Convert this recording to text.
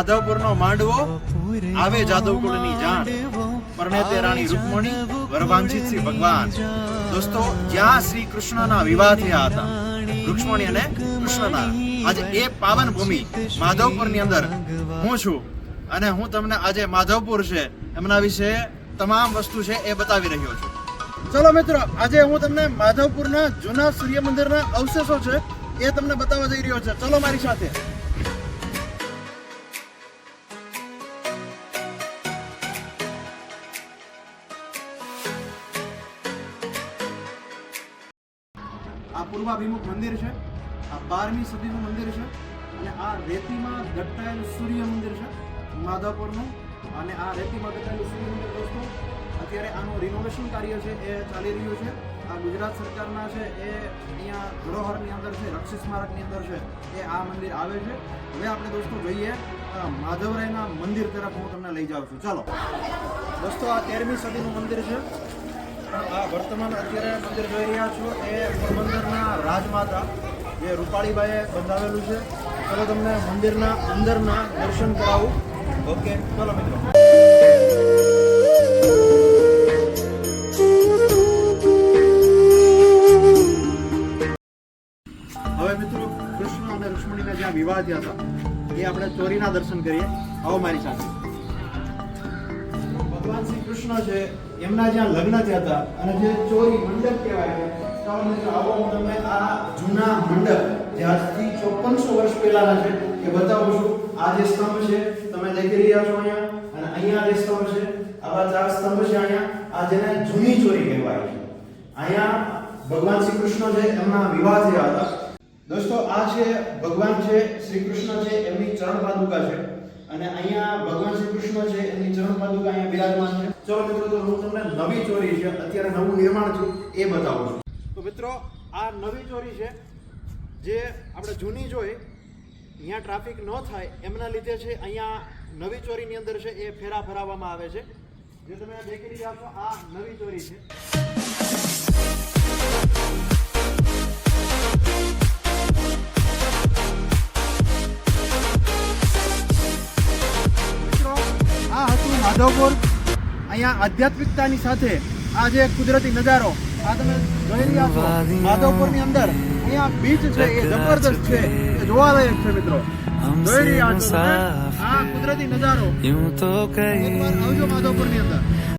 માધવપુરનો માંડવો આવે જાદવકુળની જાણ પરણે તે રાણી રૂકમણી વરવાંછિત શ્રી ભગવાન। દોસ્તો, જ્યાં શ્રી કૃષ્ણના વિવાહ થયા હતા રૂક્ષ્મણી અને કૃષ્ણના, આજે એ પાવન ભૂમિ માધવપુરની અંદર હું છું અને હું તમને આજે માધવપુર છે એમના વિશે તમામ વસ્તુ છે એ બતાવી રહ્યો છું। ચલો મિત્રો, આજે હું તમને માધવપુરના જૂના સૂર્ય મંદિરના અવશેષો છે એ તમને બતાવવા જઈ રહ્યો છે। ચલો મારી સાથે। આ પૂર્વાભિમુખ મંદિર છે, આ 12મી સદીનું મંદિર છે અને આ રેતીમાં દટાયેલું સૂર્ય મંદિર છે માધવપુરનું। અને આ રેતીમાં દટાયેલું સૂર્ય મંદિર દોસ્તો અત્યારે આનું રિનોવેશન કાર્ય છે એ ચાલી રહ્યું છે। આ ગુજરાત સરકારના છે એ અહીંયા ધરોહરની અંદર છે, રક્ષિત સ્મારકની અંદર છે એ આ મંદિર આવે છે। હવે આપણે દોસ્તો જોઈએ માધવરાયના મંદિર તરફ હું તમને લઈ જાઉં છું। ચાલો દોસ્તો, આ 13મી સદીનું મંદિર છે। આ વર્તમાન અત્યારે મંદિર જોઈ રહ્યા છો એ પોરબંદરના રાજમાતા જે રૂપાળીબાઈએ બંધાવેલું છે। ચલો તમને મંદિરના અંદરના દર્શન કરાવું। ઓકે, ચલો મિત્રો। હવે મિત્રો, કૃષ્ણ અને રૂક્ષ્મણીના જ્યાં વિવાહ થયા હતા એ આપણે ચોરીના દર્શન કરીએ। આવો મારી સાથે। ભગવાન શ્રી કૃષ્ણ છે એમના જ્યાં લગ્ન થયા હતા અને જે ચોરી મંડપ કહેવાય, આવો હું તમને આ જૂના મંડપ જે આજથી 5400 વર્ષ પહેલાના છે એ બતાવું છું। આ જે સ્તંભ છે તમે દેખી રહ્યા છો અહીંયા, અને અહીંયા જે સ્તંભ છે, આવા 4 સ્તંભ છે અહીંયા, આ જેને જૂની ચોરી કહેવાય છે। અહીંયા ભગવાન શ્રી કૃષ્ણ છે એમના વિવાહ થયા હતા। દોસ્તો, આ છે ભગવાન છે શ્રી કૃષ્ણ છે એમની ચરણ પાદુકા છે અને અહીંયા ભગવાન શ્રી કૃષ્ણ છે એમની ચરણ પાદુકા અહીંયા બિરાજમાન છે। ચલો મિત્રો, તો હું તમને નવી ચોરી છે અત્યારે નવું નિર્માણ થયું એ બતાવું છું। તો મિત્રો, આ નવી ચોરી છે જે આપણે જૂની જોઈ અહીંયા ટ્રાફિક ન થાય એમના લીધે છે અહીંયા નવી ચોરીની અંદર છે એ ફેરા ફરાવવામાં આવે છે। જે તમે દેખી રહ્યા છો આ નવી ચોરી છે। માધવપુર અહીંયા આધ્યાત્મિકતાની સાથે આ જે કુદરતી નજારો આ તમે જોઈ રહ્યા છો માધવપુરની અંદર, અહીંયા બીચ છે એ જબરદસ્ત છે, એ જોવાલાયક છે મિત્રો। જોઈ રહ્યા છો આ કુદરતી નજારો, એકવાર આવજો માધવપુરની અંદર।